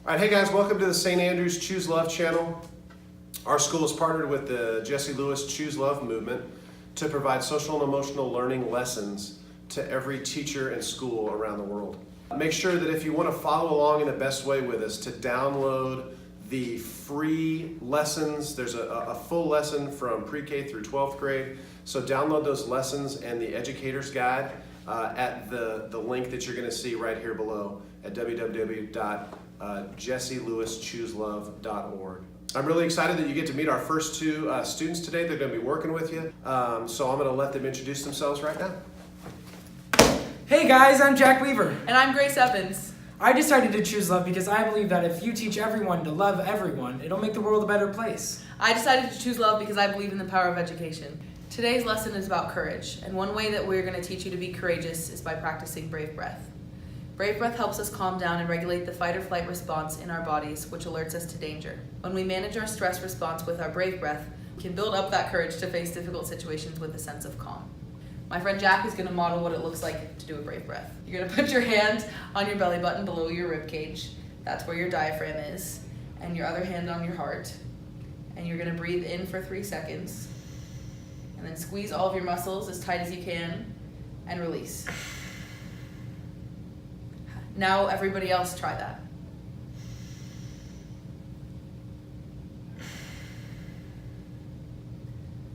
All right, hey guys, welcome to the St. Andrews Choose Love channel. Our school is partnered with the Jesse Lewis Choose Love movement to provide social and emotional learning lessons to every teacher and school around the world. Make sure that if you want to follow along in the best way with us, to download the free lessons. There's a full lesson from pre-K through 12th grade. So download those lessons and the educator's guide at the link that you're going to see right here below at www.jesselewischooselove.org. I'm really excited that you get to meet our first two students today. They're going to be working with you. So I'm going to let them introduce themselves right now. Hey guys, I'm Jack Weaver. And I'm Grace Evans. I decided to choose love because I believe that if you teach everyone to love everyone, it'll make the world a better place. I decided to choose love because I believe in the power of education. Today's lesson is about courage, and one way that we're going to teach you to be courageous is by practicing brave breath. Brave breath helps us calm down and regulate the fight or flight response in our bodies, which alerts us to danger. When we manage our stress response with our brave breath, we can build up that courage to face difficult situations with a sense of calm. My friend Jack is going to model what it looks like to do a brave breath. You're going to put your hand on your belly button below your rib cage. That's where your diaphragm is. And your other hand on your heart. And you're going to breathe in for 3 seconds. And then squeeze all of your muscles as tight as you can. And release. Now everybody else try that.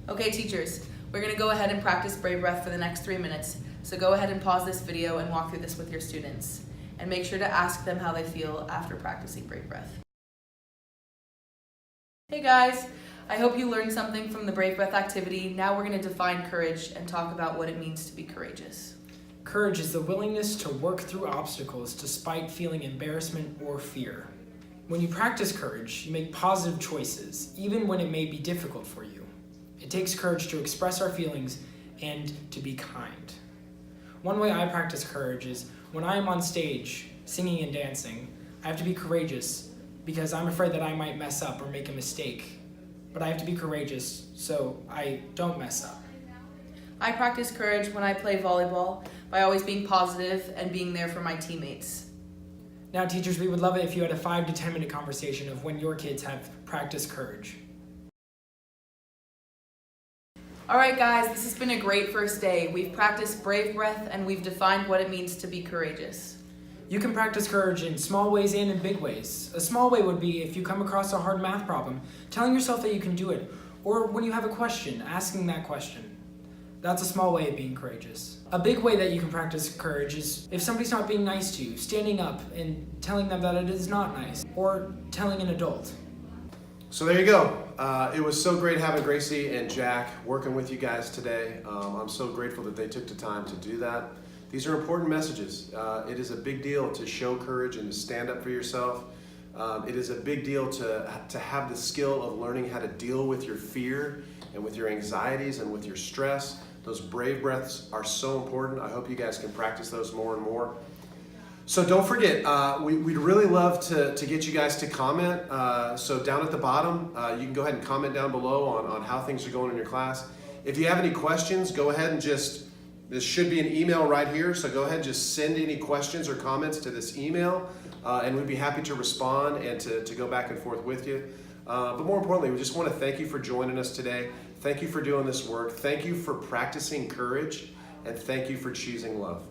Okay, teachers. We're going to go ahead and practice brave breath for the next 3 minutes, so go ahead and pause this video and walk through this with your students. And make sure to ask them how they feel after practicing brave breath. Hey guys, I hope you learned something from the brave breath activity. Now we're going to define courage and talk about what it means to be courageous. Courage is the willingness to work through obstacles despite feeling embarrassment or fear. When you practice courage, you make positive choices, even when it may be difficult for you. It takes courage to express our feelings and to be kind. One way I practice courage is when I am on stage singing and dancing, I have to be courageous because I'm afraid that I might mess up or make a mistake. But I have to be courageous so I don't mess up. I practice courage when I play volleyball by always being positive and being there for my teammates. Now teachers, we would love it if you had a 5 to 10 minute conversation of when your kids have practiced courage. All right, guys, this has been a great first day. We've practiced brave breath and we've defined what it means to be courageous. You can practice courage in small ways and in big ways. A small way would be if you come across a hard math problem, telling yourself that you can do it, or when you have a question, asking that question. That's a small way of being courageous. A big way that you can practice courage is if somebody's not being nice to you, standing up and telling them that it is not nice, or telling an adult. So there you go. It was so great having Gracie and Jack working with you guys today. I'm so grateful that they took the time to do that. These are important messages. It is a big deal to show courage and to stand up for yourself. It is a big deal to have the skill of learning how to deal with your fear and with your anxieties and with your stress. Those brave breaths are so important. I hope you guys can practice those more and more. So don't forget, we'd really love to get you guys to comment. So down at the bottom, you can go ahead and comment down below on how things are going in your class. If you have any questions, go ahead and this should be an email right here. So go ahead and just send any questions or comments to this email. And we'd be happy to respond and to go back and forth with you. But more importantly, we just want to thank you for joining us today. Thank you for doing this work. Thank you for practicing courage. And thank you for choosing love.